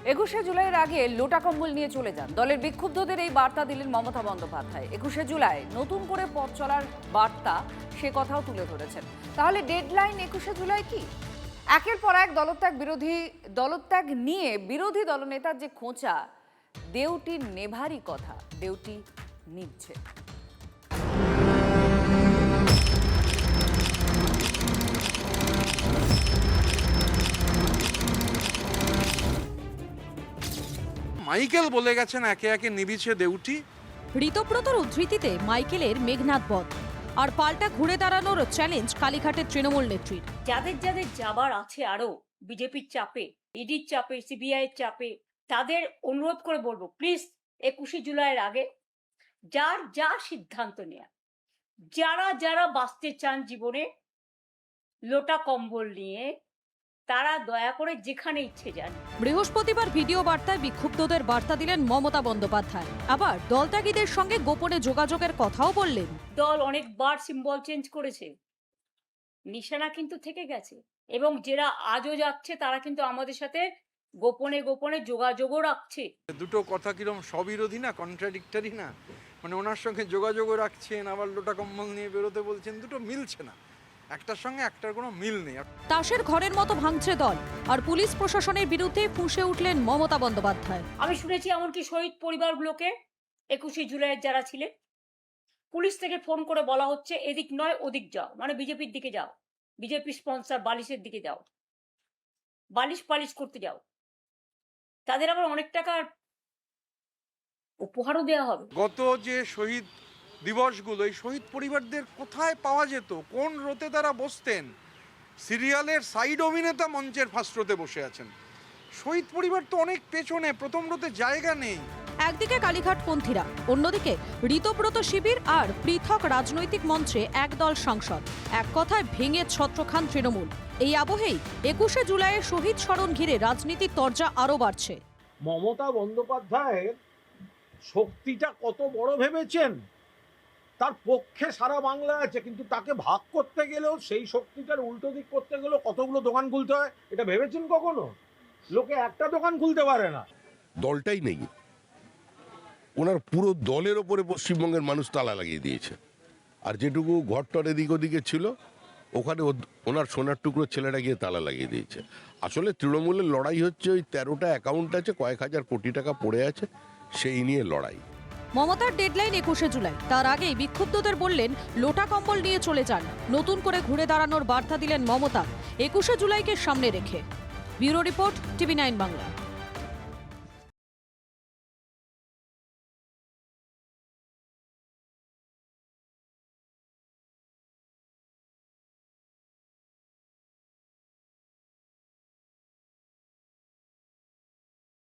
21শে জুলাইয়ের আগে লোটা কম্বল নিয়ে চলে যান। দলের বিক্ষুব্ধদের এই বার্তা দিলেন মমতা বন্দ্যোপাধ্যায়। 21শে জুলাই নতুন করে পথ চলার বার্তা, সে কথাও তুলে ধরেছেন। তাহলে ডেডলাইন 21শে জুলাই কি? একের পর এক দলত্যাগ নিয়ে বিরোধী দলনেতার যে খোঁচা, দেউটি নেভারই কথা, দেউটি নিচ্ছে। মাইকেল বলে গেছেন একে একে নিবিছে দেউটি। ঋতব্রতর উদ্ধৃতিতে মাইকেলের মেঘনাদ বধ, আর পাল্টা ঘুরে দাঁড়ানোর চ্যালেঞ্জ কালীঘাটের তৃণমূল নেত্রীর। যাদের যাদের যাবার আছে আরো বিজেপির চাপে, ইডির চাপে, সিবিআই এর চাপে, তাদের অনুরোধ করে বলবো, প্লিজ 21শে জুলাইয়ের আগে যার যা সিদ্ধান্ত নেয়া, যারা যারা বাঁচতে চান জীবনে লোটা কম্বল নিয়ে, তারা দয়া করে যেখানে ইচ্ছে যান। বৃহস্পতিবার ভিডিও বার্তায় বিক্ষুব্ধদের বার্তা দিলেন মমতা বন্দ্যোপাধ্যায়। আবার দলত্যাগীদের সঙ্গে গোপনে যোগাযোগের কথাও বললেন। দল অনেকবার সিম্বল চেঞ্জ করেছে, নিশানা কিন্তু থেকে গেছে, এবং যারা আজও যাচ্ছে তারা কিন্তু আমাদের সাথে গোপনে গোপনে যোগাযোগও রাখছে। দুটো কথা কিরকম স্ববিরোধী না, কন্ট্রাডিক্টরি না? মানে ওনার সঙ্গে যোগাযোগও রাখছেন, আবার লোটা কম্বল নিয়ে বেরোতে বলছেন, দুটো মিলছে না, একটার সঙ্গে একটার কোনো মিল নেই। তাসের ঘরের মতো ভাঙছে দল, আর পুলিশ প্রশাসনের বিরুদ্ধে ফুঁসে উঠলেন মমতা বন্দ্যোপাধ্যায়। আমি শুনেছি এমনকি শহীদ পরিবারগুলোকে 21শে জুলাইয়ের যারা ছিলেন, পুলিশ থেকে ফোন করে বলা হচ্ছে এদিক নয় ওদিক যাও, মানে বিজেপির দিকে যাও, বিজেপি স্পন্সর বালিশের দিকে যাও, বালিশ পালিশ করতে যাও। তাদের আবার অনেক টাকার উপহারও দেওয়া হবে। গত যে শহীদ দিবসগুলো, এই শহীদ পরিবারদের কোথায় পাওয়া যেত? কোন রোতে তারা বসতেন? সিরিয়ালের সাইড অভিনেতা মঞ্চের ফার্স্ট রোতে বসে আছেন। শহীদ পরিবার তো অনেক পেছনে, প্রথম রোতে জায়গা নেই। একদিকে কালীঘাট পন্থীরা, অন্যদিকে ঋতব্রত শিবির আর পৃথক রাজনৈতিক মঞ্চে একদল সাংসদ। এক কথায় ভেঙে ছত্রখান তৃণমূল। এই আবহেই 21শে জুলাইয়ের শহীদ স্মরণ ঘিরে রাজনীতির তরজা আরও বাড়ছে। মমতা বন্দ্যোপাধ্যায়ের শক্তিটা কত বড় ভেবেছেন? তার পক্ষে সারা বাংলা আছে, কিন্তু তাকে ভাগ করতে গেলেও সেই শক্তিটার উল্টো দিক করতে গেলেও কতগুলো দোকান খুলতে হয়, এটা ভেবেছেন কখনো? লোকে একটা দোকান খুলতে পারে না। দলটাই নেই, ওনার পুরো দলের ওপরে পশ্চিমবঙ্গের মানুষ তালা লাগিয়ে দিয়েছে। আর যেটুকু ঘরটর এদিক ওদিকে ছিল, ওখানে ওনার সোনার টুকরো ছেলেটা গিয়ে তালা লাগিয়ে দিয়েছে। আসলে তৃণমূলের লড়াই হচ্ছে ওই 13টা অ্যাকাউন্ট আছে, কয়েক হাজার কোটি টাকা পড়ে আছে, সেই নিয়ে লড়াই। মমতার ডেডলাইন 21শে জুলাই। তার আগেই বিক্ষুব্ধদের বললেন লোটা কম্বল নিয়ে চলে যান। নতুন করে ঘুরে দাঁড়ানোর বার্তা দিলেন মমতা 21শে জুলাইকে সামনে রেখে। Bureau report, TV9 Bangla.